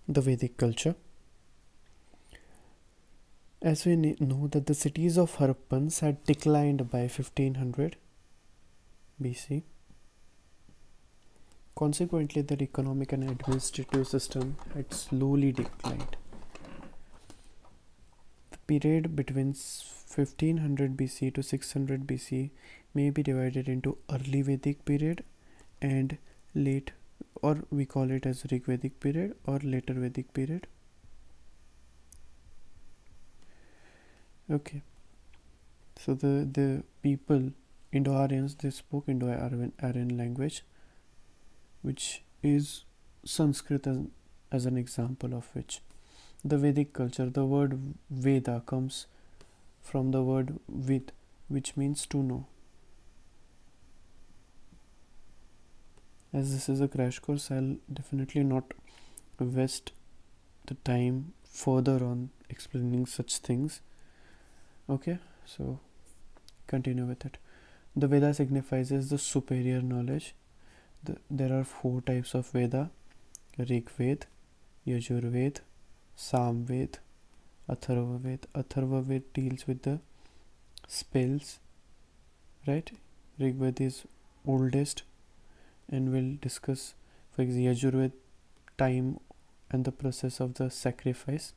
the Vedic culture. As we know that the cities of Harappans had declined by 1500 BC. Consequently, their economic and administrative system had slowly declined. The period between 1500 BC to 600 BC may be divided into early Vedic period and late, or we call it as Rig Vedic period or later Vedic period. Okay, so the people, Indo-Aryans, they spoke Indo-Aryan language, which is Sanskrit as an example of which. The Vedic culture, the word Veda comes from the word Vid, which means to know. As this is a crash course, I'll definitely not waste the time further on explaining such things. Okay, so continue with it. The Veda signifies the superior knowledge. There are 4 types of Veda: Rig Ved, Yajur Ved, Sam Ved, Atharva Ved. Atharva Ved deals with the spells, right? Rig Ved is oldest, and we'll discuss, for example, Yajur Ved, time and the process of the sacrifice.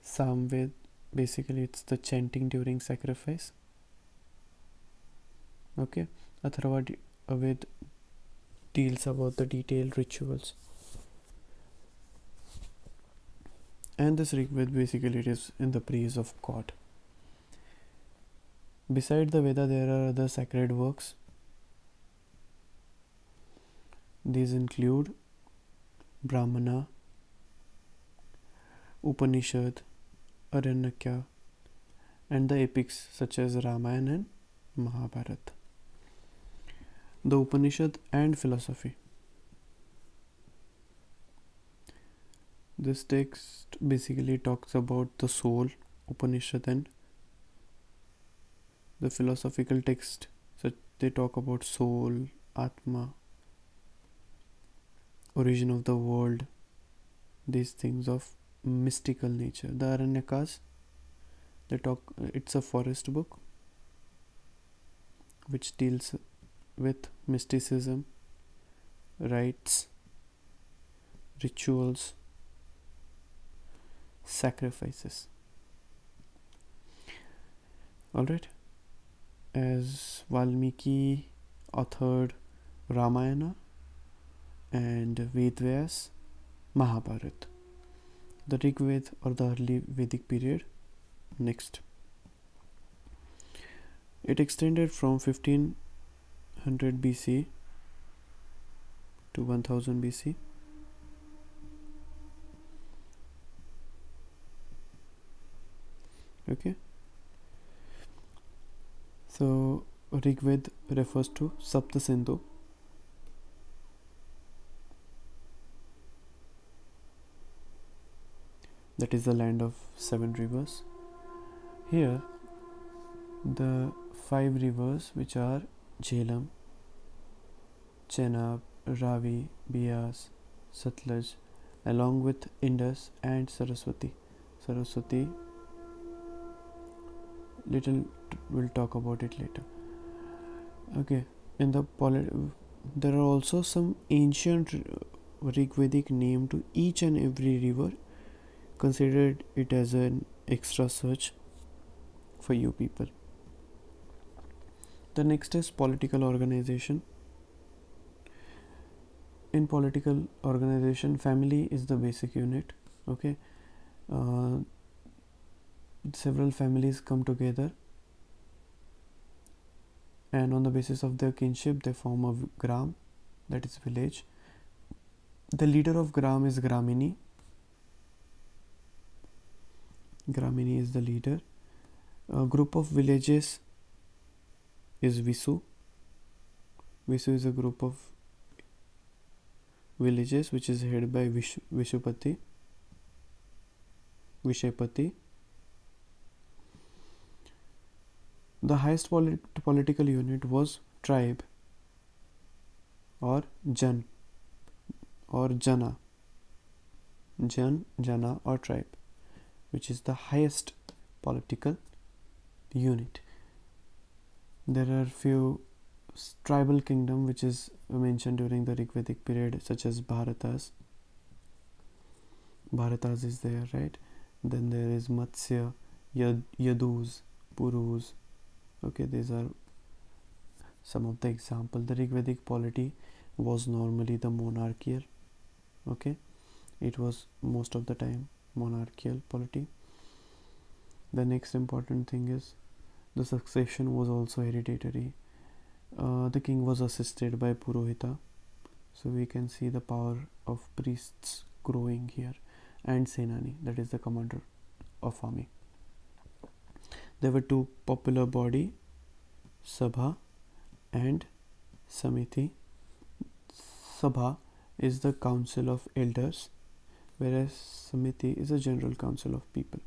Sam Ved, basically it's the chanting during sacrifice. Okay, Atharva Ved deals about the detailed rituals. And this Rig Ved, basically it is in the praise of God. Beside the Veda, there are other sacred works. These include Brahmana, Upanishad, Aranyaka, and the epics such as Ramayana and Mahabharata. The Upanishad and philosophy. This text basically talks about the soul, Upanishad, and the philosophical text, so they talk about soul, Atma, origin of the world, these things of mystical nature. The Aranyakas, it's a forest book which deals with mysticism, rites, rituals, sacrifices. Alright, as Valmiki authored Ramayana and Vedvyas Mahabharata. The Rig Ved or the early Vedic period. Next, it extended from 1500 BC to 1000 BC. Okay, so Rig Ved refers to Sapta Sindhu, that is the land of 7 rivers. Here the 5 rivers, which are Jhelum, Chenab, Ravi, Bias, Satluj, along with Indus and Saraswati. Little we'll talk about it later. Okay, in the there are also some ancient Rig Vedic name to each and every river. Consider it as an extra search for you people. The next is political organization. In political organization, family is the basic unit. Okay, several families come together, and on the basis of their kinship they form a gram, that is village. The leader of gram is Gramini. Gramini is the leader. A group of villages is Visu. Visu is a group of villages which is headed by Vishupati. The highest political unit was tribe or Jan or Jana. Jan, Jana or tribe, which is the highest political unit. There are few tribal kingdom which is mentioned during the Rig Vedic period, such as Bharatas. Bharatas is there, right? Then there is Matsya, Yadus, Purus. Okay, these are some of the example. The Rig Vedic polity was normally the monarchical. Okay, it was most of the time monarchical polity. The next important thing is the succession was also hereditary. The king was assisted by Purohita, so we can see the power of priests growing here, and Senani, that is the commander of army. There were two popular body, Sabha and Samiti. Sabha is the council of elders, whereas Samiti is a general council of people.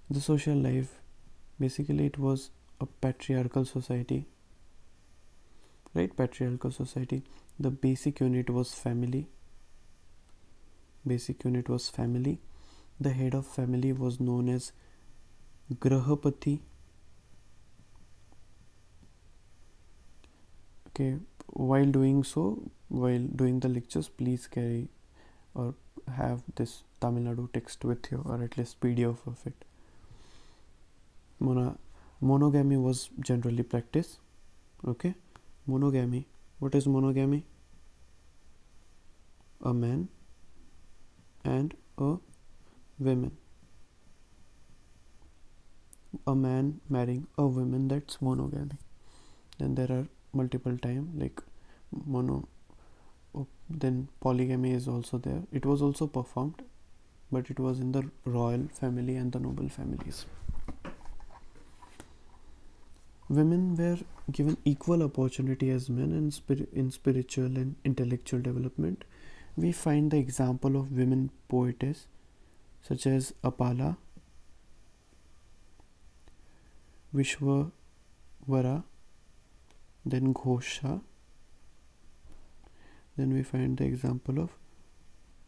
The social life, basically it was a patriarchal society, right? Patriarchal society. The basic unit was family. The head of family was known as Grahapati. Okay, while doing the lectures, please carry or have this Tamil Nadu text with you, or at least PDF of it. Monogamy was generally practiced. Okay, monogamy. What is monogamy? A man and a woman. A man marrying a woman, that's monogamy. Then there are multiple time like then polygamy is also there. It was also performed, but it was in the royal family and the noble families. Women were given equal opportunity as men in spiritual and intellectual development. We find the example of women poetess such as Apala, Vishwavara, then Ghosha. Then we find the example of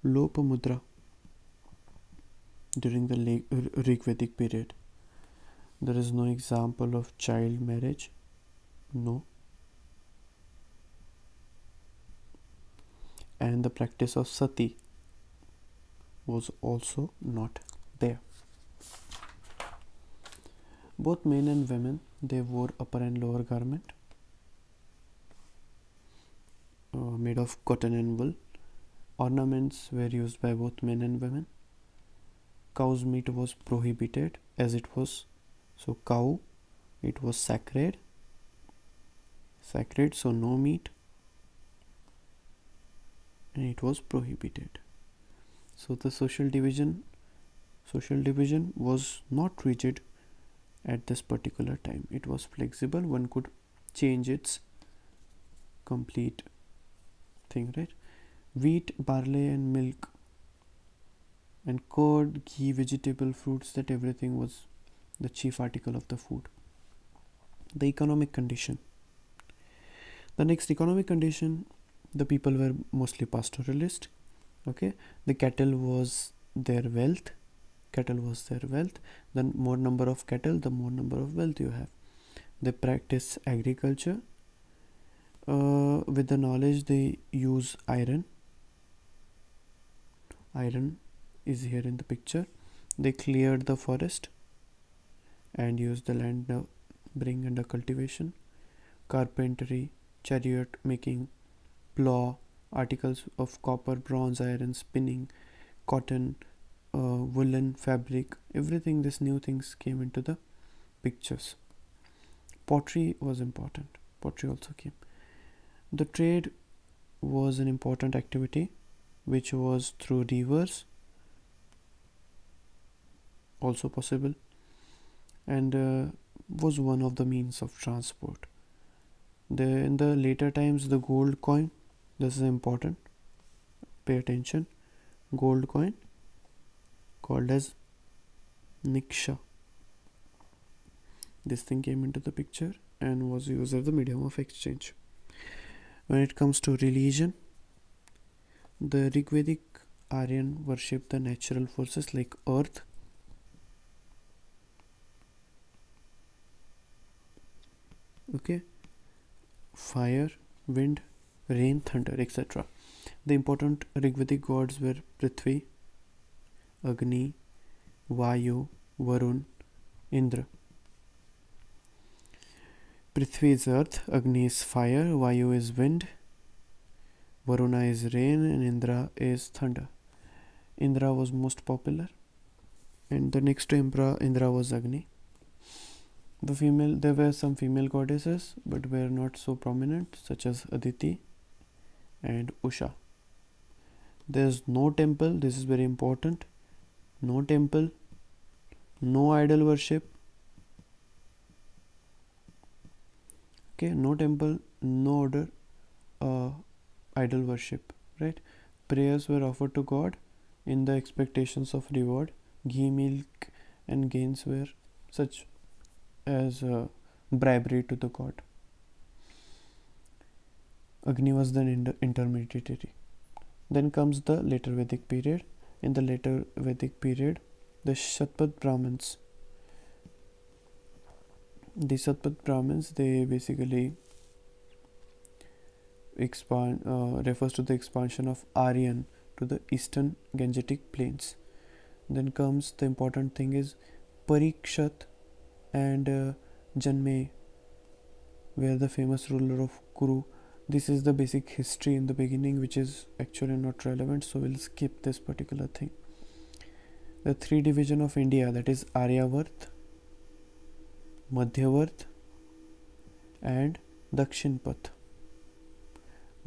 Lopamudra during the Rig Vedic period. There is no example of child marriage. No. And the practice of sati was also not there. Both men and women, they wore upper and lower garment made of cotton and wool. Ornaments were used by both men and women. Cow's meat was prohibited, as it was, so cow, it was sacred, so no meat, and it was prohibited. So the social division was not rigid at this particular time. It was flexible. One could change its complete thing, right? Wheat, barley and milk and curd, ghee, vegetable, fruits, that everything was the chief article of the food. The economic condition. The next economic condition, the people were mostly pastoralist. Okay, the cattle was their wealth. The more number of cattle, the more number of wealth you have. They practice agriculture. With the knowledge, they use iron. Iron is here in the picture. They cleared the forest and used the land, bring under cultivation. Carpentry, chariot making, plough, articles of copper, bronze, iron, spinning, cotton, woolen, fabric, everything, these new things came into the pictures. Pottery was important. Pottery also came. The trade was an important activity, which was through rivers, also possible, and was one of the means of transport. In the later times, the gold coin, this is important, pay attention, gold coin called as Niksha. This thing came into the picture and was used as the medium of exchange. When it comes to religion, the Rig Vedic Aryan worshipped the natural forces like earth, okay, fire, wind, rain, thunder, etc. The important Rigvedic gods were Prithvi, Agni, Vayu, Varun, Indra. Prithvi is earth, Agni is fire, Vayu is wind, Varuna is rain, and Indra is thunder. Indra was most popular, and the next to Indra was Agni. There were some female goddesses, but were not so prominent, such as Aditi and Usha. There is no temple. This is very important. No temple, no idol worship. Okay, no temple, no order, idol worship. Right? Prayers were offered to God in the expectations of reward. Ghee, milk, and gains were such as bribery to the god. Agni was the intermediary. Then comes the later Vedic period. In the later Vedic period, the Shatpat Brahmins. The Shatpat Brahmins, they basically refers to the expansion of Aryan to the eastern Gangetic plains. Then comes the important thing is Parikshat and Janmay were the famous ruler of Kuru. This is the basic history in the beginning, which is actually not relevant, so we'll skip this particular thing. The three division of India, that is Aryavart, Madhyavart and Dakshinpat.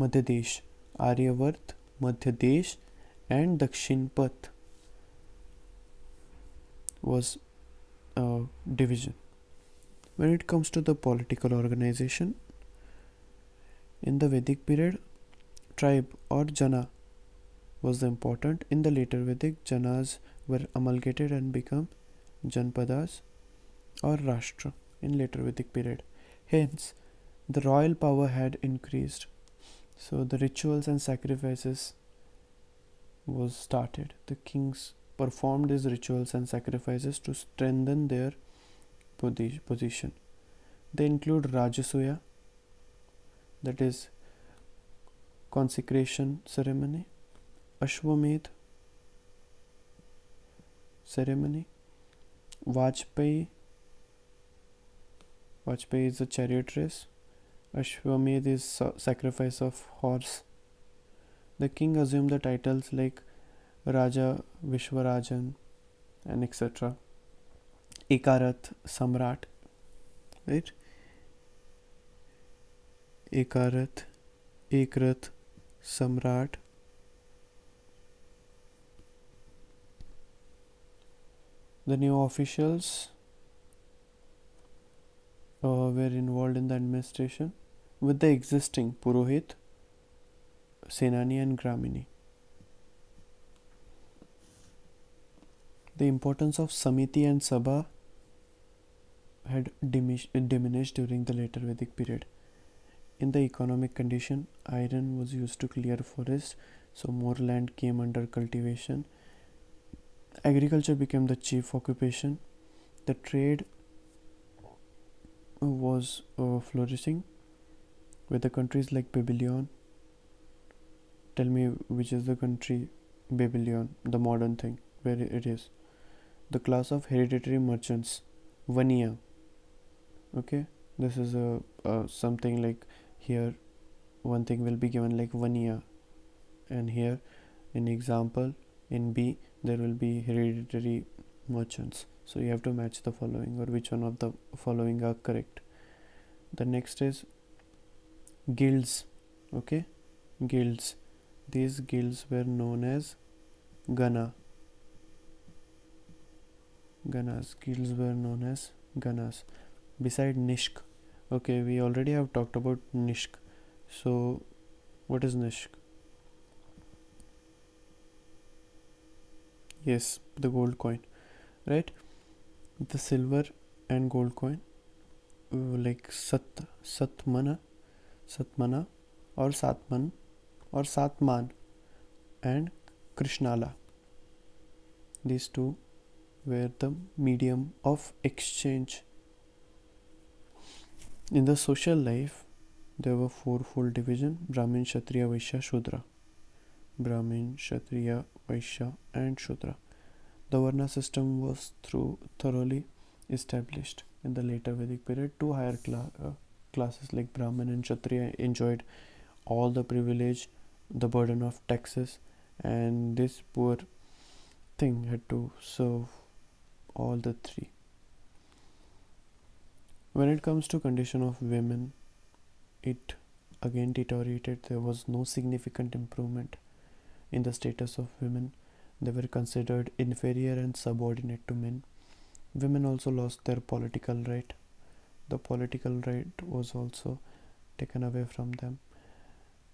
Madhyadesh, Aryavart, Madhyadesh and Dakshinpat was a division. When it comes to the political organization, in the Vedic period, tribe or Jana was important. In the later Vedic, Janas were amalgamated and become Janpadas or Rashtra in later Vedic period. Hence, the royal power had increased. So the rituals and sacrifices was started. The kings performed these rituals and sacrifices to strengthen their position. They include Rajasuya, that is consecration ceremony, Ashwamedh ceremony, Vajpayee is a chariot race, Ashwamedh is sacrifice of horse. The king assumed the titles like Raja Vishwarajan and etc. Ekarath Samrat, right? Ekrath Samrat. The new officials were involved in the administration with the existing Purohit, Senani and Gramini. The importance of Samiti and Sabha had diminished during the later Vedic period. In the economic condition, iron was used to clear forests, so more land came under cultivation. Agriculture became the chief occupation. The trade was flourishing with the countries like Babylon. Tell me which is the country Babylon, the modern thing, where it is. The class of hereditary merchants, Vaniya. Okay, this is something like here one thing will be given like Vaniya, and here in example in B there will be hereditary merchants. So you have to match the following or which one of the following are correct. The next is guilds. Okay, guilds. These guilds were known as Gana. Guilds were known as Ganas. Beside Nishk. Okay, we already have talked about Nishk. So what is Nishk? Yes, the gold coin, right? The silver and gold coin, like Satmana or Satman or Satman and Krishnala. These two were the medium of exchange. In the social life, there were fourfold division: Brahmin, Kshatriya, Vaishya, Shudra. Brahmin, Kshatriya, Vaishya and Shudra. The Varna system was thoroughly established. In the later Vedic period, two higher classes like Brahmin and Kshatriya enjoyed all the privilege, the burden of taxes, and this poor thing had to serve all the three. When it comes to condition of women, it again deteriorated. There was no significant improvement in the status of women. They were considered inferior and subordinate to men. Women also lost their political right. The political right was also taken away from them.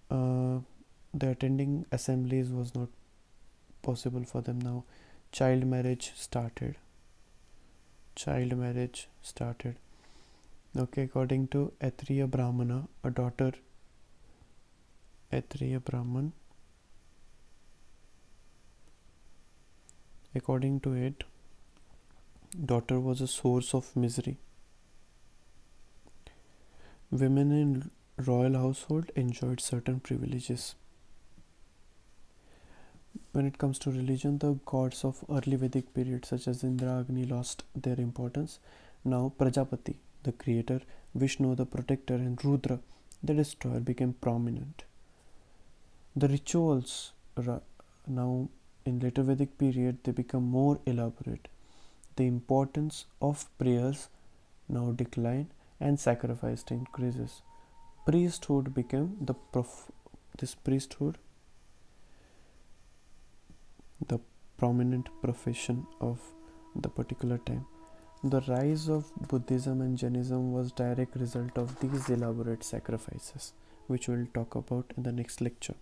The attending assemblies was not possible for them now. Child marriage started. Okay, according to Atriya Brahmana, a daughter, Atriya Brahman, according to it, daughter was a source of misery. Women in royal household enjoyed certain privileges. When it comes to religion, the gods of early Vedic period such as Indra, Agni lost their importance. Now Prajapati, the creator, Vishnu, the protector, and Rudra, the destroyer, became prominent. The rituals now in later Vedic period, they become more elaborate. The importance of prayers now decline and sacrifice increases. Priesthood became the prominent profession of the particular time. The rise of Buddhism and Jainism was direct result of these elaborate sacrifices, which we'll talk about in the next lecture.